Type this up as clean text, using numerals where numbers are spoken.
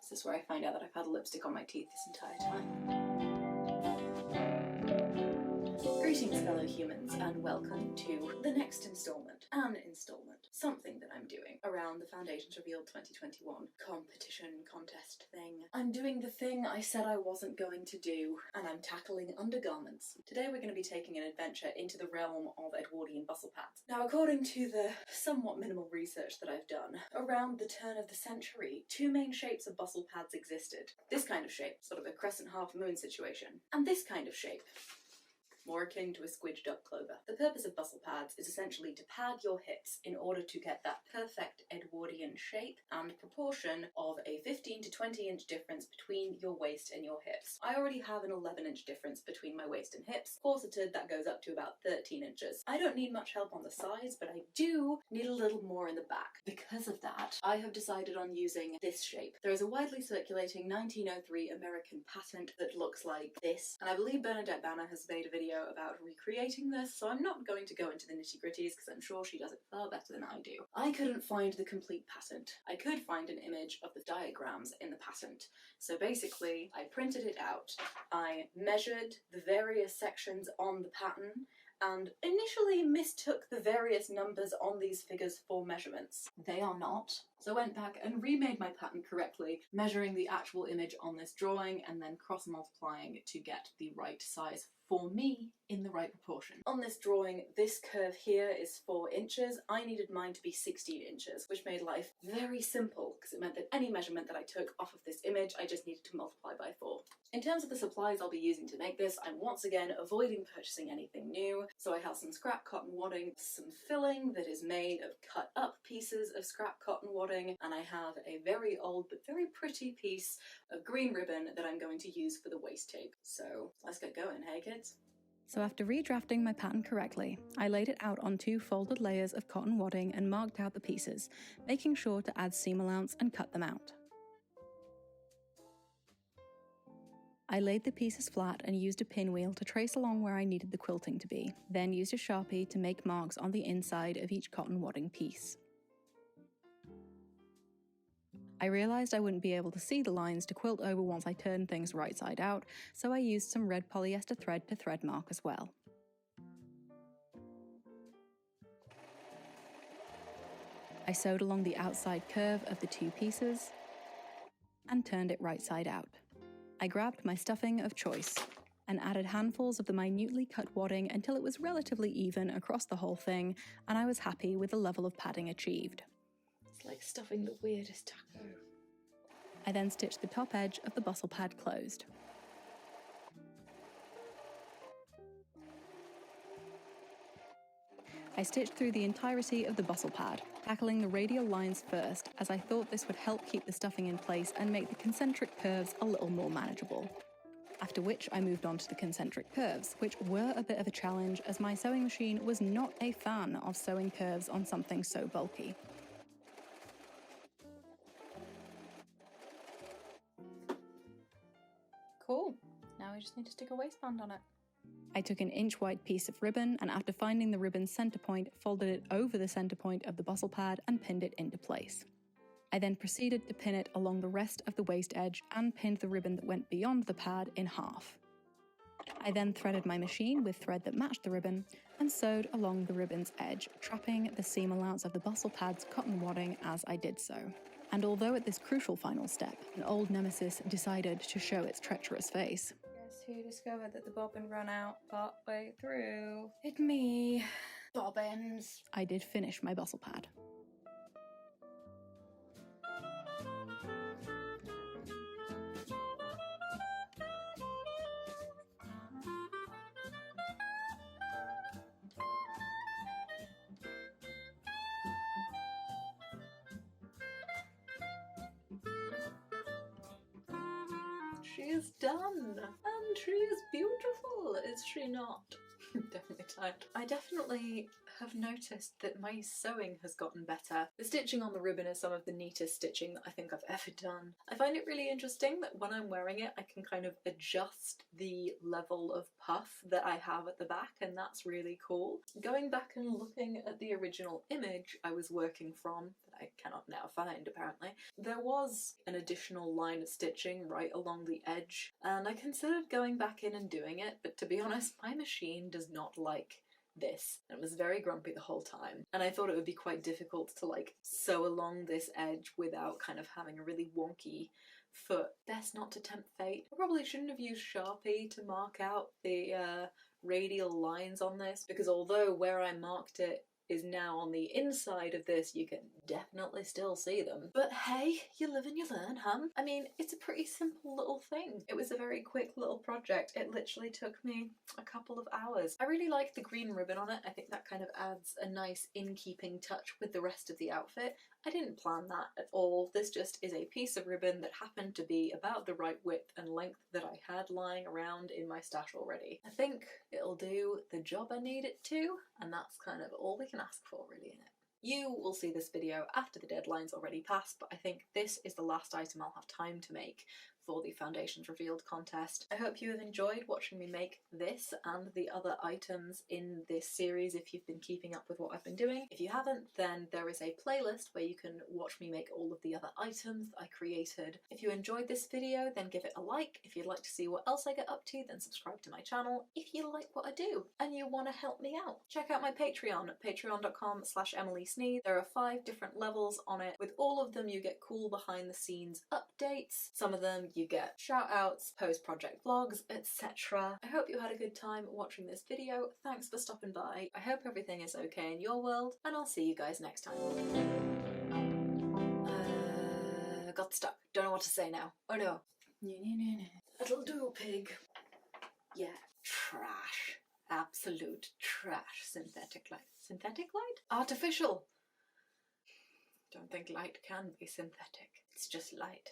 This is where I find out that I've had lipstick on my teeth this entire time. Greetings, fellow humans, and welcome to the next installment. Something that I'm doing around the Foundations Revealed 2021 contest thing. I'm doing the thing I said I wasn't going to do, and I'm tackling undergarments. Today we're going to be taking an adventure into the realm of Edwardian bustle pads. Now, according to the somewhat minimal research that I've done, around the turn of the century, two main shapes of bustle pads existed. This kind of shape, sort of a crescent half moon situation, and this kind of shape, more akin to a squidged up clover. The purpose of bustle pads is essentially to pad your hips in order to get that perfect Edwardian shape and proportion of a 15 to 20 inch difference between your waist and your hips. I already have an 11-inch difference between my waist and hips. Corseted, that goes up to about 13 inches. I don't need much help on the sides, but I do need a little more in the back. Because of that, I have decided on using this shape. There is a widely circulating 1903 American patent that looks like this, and I believe Bernadette Banner has made a video about recreating this, so I'm not going to go into the nitty-gritties because I'm sure she does it far better than I do. I couldn't find the complete patent. I could find an image of the diagrams in the patent. So basically, I printed it out, I measured the various sections on the pattern, and initially mistook the various numbers on these figures for measurements. They are not. So I went back and remade my pattern correctly, measuring the actual image on this drawing and then cross-multiplying to get the right size for me in the right proportion. On this drawing, this curve here is 4 inches. I needed mine to be 16 inches, which made life very simple because it meant that any measurement that I took off of this image, I just needed to multiply by 4. In terms of the supplies I'll be using to make this, I'm once again avoiding purchasing anything new. So I have some scrap cotton wadding, some filling that is made of cut up pieces of scrap cotton wadding, and I have a very old but very pretty piece of green ribbon that I'm going to use for the waist tape. So let's get going, hey kids? So after redrafting my pattern correctly, I laid it out on 2 folded layers of cotton wadding and marked out the pieces, making sure to add seam allowance and cut them out. I laid the pieces flat and used a pinwheel to trace along where I needed the quilting to be, then used a Sharpie to make marks on the inside of each cotton wadding piece. I realised I wouldn't be able to see the lines to quilt over once I turned things right side out, so I used some red polyester thread to thread mark as well. I sewed along the outside curve of the 2 pieces and turned it right side out. I grabbed my stuffing of choice and added handfuls of the minutely cut wadding until it was relatively even across the whole thing, and I was happy with the level of padding achieved. It's like stuffing the weirdest taco. I then stitched the top edge of the bustle pad closed. I stitched through the entirety of the bustle pad, tackling the radial lines first, as I thought this would help keep the stuffing in place and make the concentric curves a little more manageable. After which I moved on to the concentric curves, which were a bit of a challenge as my sewing machine was not a fan of sewing curves on something so bulky. Cool. Now we just need to stick a waistband on it. I took an inch-wide piece of ribbon and after finding the ribbon's centre point, folded it over the centre point of the bustle pad and pinned it into place. I then proceeded to pin it along the rest of the waist edge and pinned the ribbon that went beyond the pad in half. I then threaded my machine with thread that matched the ribbon and sewed along the ribbon's edge, trapping the seam allowance of the bustle pad's cotton wadding as I did so. And although at this crucial final step, an old nemesis decided to show its treacherous face. Guess who discovered that the bobbin ran out partway through? It me. Bobbins. I did finish my bustle pad. She is done! And she is beautiful, is she not? Definitely tired. I definitely have noticed that my sewing has gotten better. The stitching on the ribbon is some of the neatest stitching that I think I've ever done. I find it really interesting that when I'm wearing it I can kind of adjust the level of puff that I have at the back, and that's really cool. Going back and looking at the original image I was working from, that I cannot now find apparently, there was an additional line of stitching right along the edge, and I considered going back in and doing it, but to be honest, my machine does not like this, and it was very grumpy the whole time, and I thought it would be quite difficult to like sew along this edge without kind of having a really wonky foot. Best not to tempt fate. I probably shouldn't have used Sharpie to mark out the radial lines on this, because although where I marked it is now on the inside of this, you can definitely still see them. But hey, you live and you learn, huh? I mean, it's a pretty simple little thing. It was a very quick little project. It literally took me a couple of hours. I really like the green ribbon on it. I think that kind of adds a nice in-keeping touch with the rest of the outfit. I didn't plan that at all. This just is a piece of ribbon that happened to be about the right width and length that I had lying around in my stash already. I think it'll do the job I need it to, and that's kind of all we can ask for really in it. You will see this video after the deadline's already passed, but I think this is the last item I'll have time to make for the Foundations Revealed contest. I hope you have enjoyed watching me make this and the other items in this series if you've been keeping up with what I've been doing. If you haven't, then there is a playlist where you can watch me make all of the other items that I created. If you enjoyed this video, then give it a like. If you'd like to see what else I get up to, then subscribe to my channel. If you like what I do and you want to help me out, check out my Patreon at patreon.com/EmilySneed. There are 5 different levels on it. With all of them you get cool behind the scenes updates. Some of them you get shout outs, post-project vlogs, etc. I hope you had a good time watching this video. Thanks for stopping by. I hope everything is okay in your world, and I'll see you guys next time. Got stuck. Don't know what to say now. Oh no. That'll do, pig. Yeah. Trash. Absolute trash. Synthetic light. Synthetic light? Artificial. Don't think light can be synthetic. It's just light.